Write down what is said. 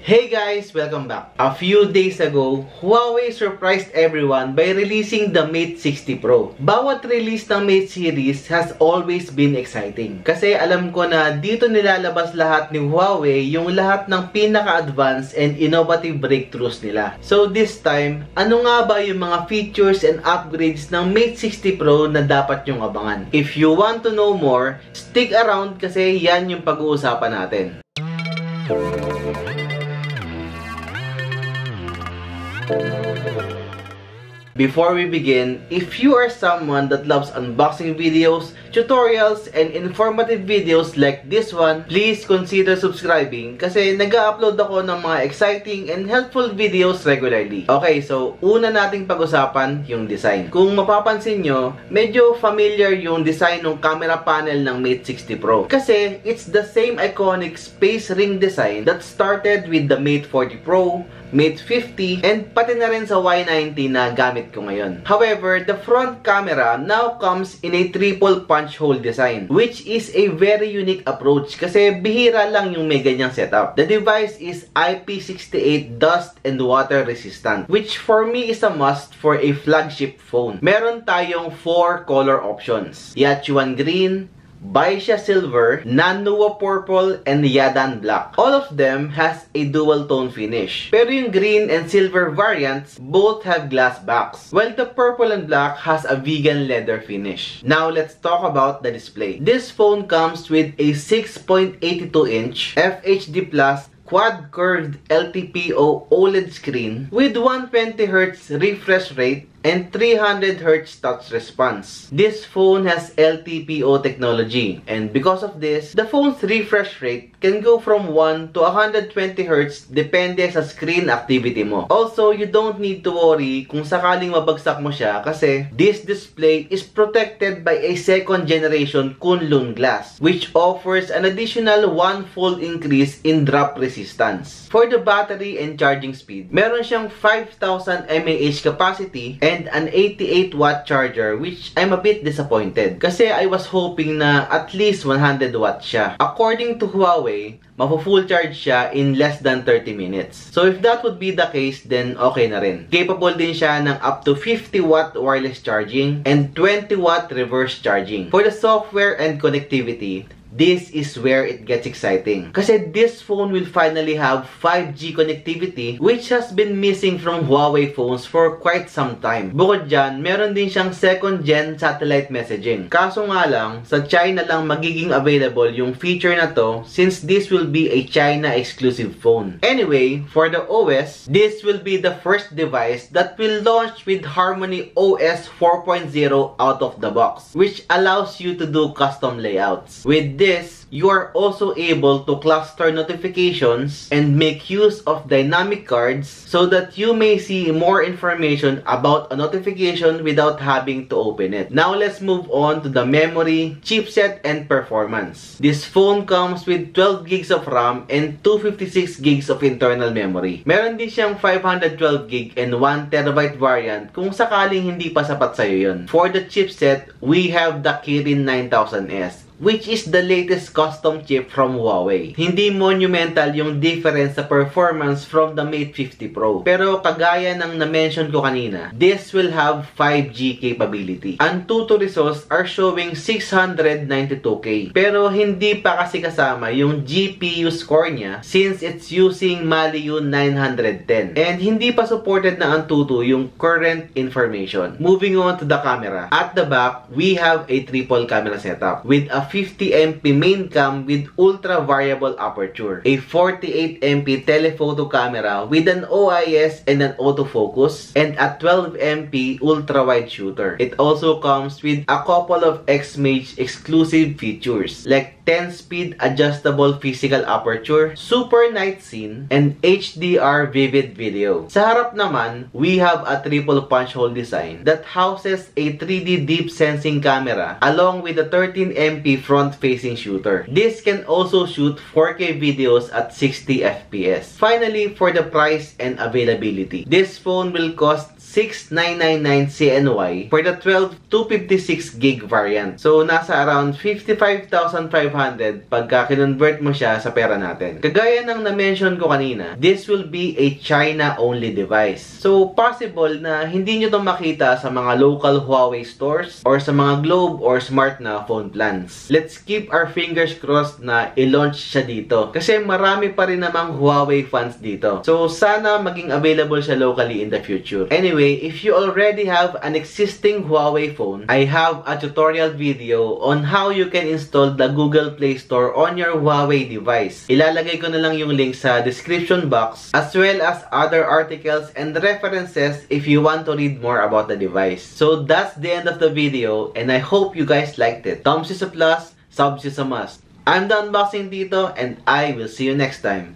Hey guys! Welcome back! A few days ago, Huawei surprised everyone by releasing the Mate 60 Pro. Bawat release ng Mate series has always been exciting. Kasi alam ko na dito nilalabas lahat ni Huawei yung lahat ng pinaka-advanced and innovative breakthroughs nila. So this time, ano nga ba yung mga features and upgrades ng Mate 60 Pro na dapat nyong abangan? If you want to know more, stick around kasi yan yung pag-uusapan natin. Before we begin, if you are someone that loves unboxing videos, tutorials, and informative videos like this one, please consider subscribing kasi nag-upload ako ng mga exciting and helpful videos regularly. Okay, so una nating pag-usapan yung design. Kung mapapansin nyo, medyo familiar yung design ng camera panel ng Mate 60 Pro kasi it's the same iconic space ring design that started with the Mate 40 Pro, Mate 50, and pati na rin sa Y90 na gamit ko ngayon. However, the front camera now comes in a triple punch hole design, which is a very unique approach kasi bihira lang yung may ganyang setup. The device is IP68 dust and water resistant, which for me is a must for a flagship phone. Meron tayong 4 color options: Yachuan Green, Baisha Silver, Nanua Purple, and Yadan Black. All of them has a dual tone finish. Pero yung green and silver variants both have glass backs, while the purple and black has a vegan leather finish. Now let's talk about the display. This phone comes with a 6.82-inch FHD Plus quad curved LTPO OLED screen with 120Hz refresh rate and 300Hz touch response. This phone has LTPO technology, and because of this, the phone's refresh rate can go from 1 to 120Hz depende sa screen activity mo. Also, you don't need to worry kung sakaling mabagsak mo siya kasi this display is protected by a second generation Kunlun glass, which offers an additional 1-fold increase in drop resistance. For the battery and charging speed, meron siyang 5,000 mAh capacity and an 88-watt charger, which I'm a bit disappointed kasi I was hoping na at least 100 watts siya. According to Huawei, mafu-full charge siya in less than 30 minutes. So if that would be the case, then okay na rin. Capable din siya ng up to 50-watt wireless charging and 20-watt reverse charging. For the software and connectivity, this is where it gets exciting. Kasi this phone will finally have 5G connectivity, which has been missing from Huawei phones for quite some time. Bukod dyan, meron din siyang second-gen satellite messaging. Kaso nga lang, sa China lang magiging available yung feature na to since this will be a China-exclusive phone. Anyway, for the OS, this will be the first device that will launch with Harmony OS 4.0 out of the box, which allows you to do custom layouts. With this, you are also able to cluster notifications and make use of dynamic cards so that you may see more information about a notification without having to open it. Now let's move on to the memory, chipset, and performance. This phone comes with 12 gigs of RAM and 256 gigs of internal memory. Meron din siyang 512 gig and 1 terabyte variant kung sakaling hindi pa sapat sa'yo yun. For the chipset, we have the Kirin 9000S, which is the latest custom chip from Huawei. Hindi monumental yung difference sa performance from the Mate 50 Pro. Pero kagaya ng na-mention ko kanina, this will have 5G capability. Antutu results are showing 692K. Pero hindi pa kasi kasama yung GPU score niya since it's using Mali U910. And hindi pa supported na Antutu yung current information. Moving on to the camera. At the back, we have a triple camera setup with a 50MP main cam with ultra variable aperture, a 48MP telephoto camera with an OIS and an autofocus, and a 12MP ultra wide shooter. It also comes with a couple of Xmage exclusive features like 10-speed adjustable physical aperture, super night scene, and HDR vivid video. Sa harap naman, we have a triple punch hole design that houses a 3D deep sensing camera along with a 13MP front-facing shooter. This can also shoot 4K videos at 60 FPS. Finally, for the price and availability, this phone will cost 6999 CNY for the 12 256 gig variant. So, nasa around 55,500 pagka kinonvert mo siya sa pera natin. Kagaya ng na-mention ko kanina, this will be a China-only device. So, possible na hindi nyo itong makita sa mga local Huawei stores or sa mga Globe or Smart na phone plans. Let's keep our fingers crossed na i-launch siya dito. Kasi marami pa rin namang Huawei fans dito. So, sana maging available siya locally in the future. Anyway, if you already have an existing Huawei phone, I have a tutorial video on how you can install the Google Play Store on your Huawei device. Ilalagay ko na lang yung link sa description box as well as other articles and references if you want to read more about the device. So that's the end of the video and I hope you guys liked it. Thumbs is a plus, subs is a must. I'm the unboxing dito and I will see you next time.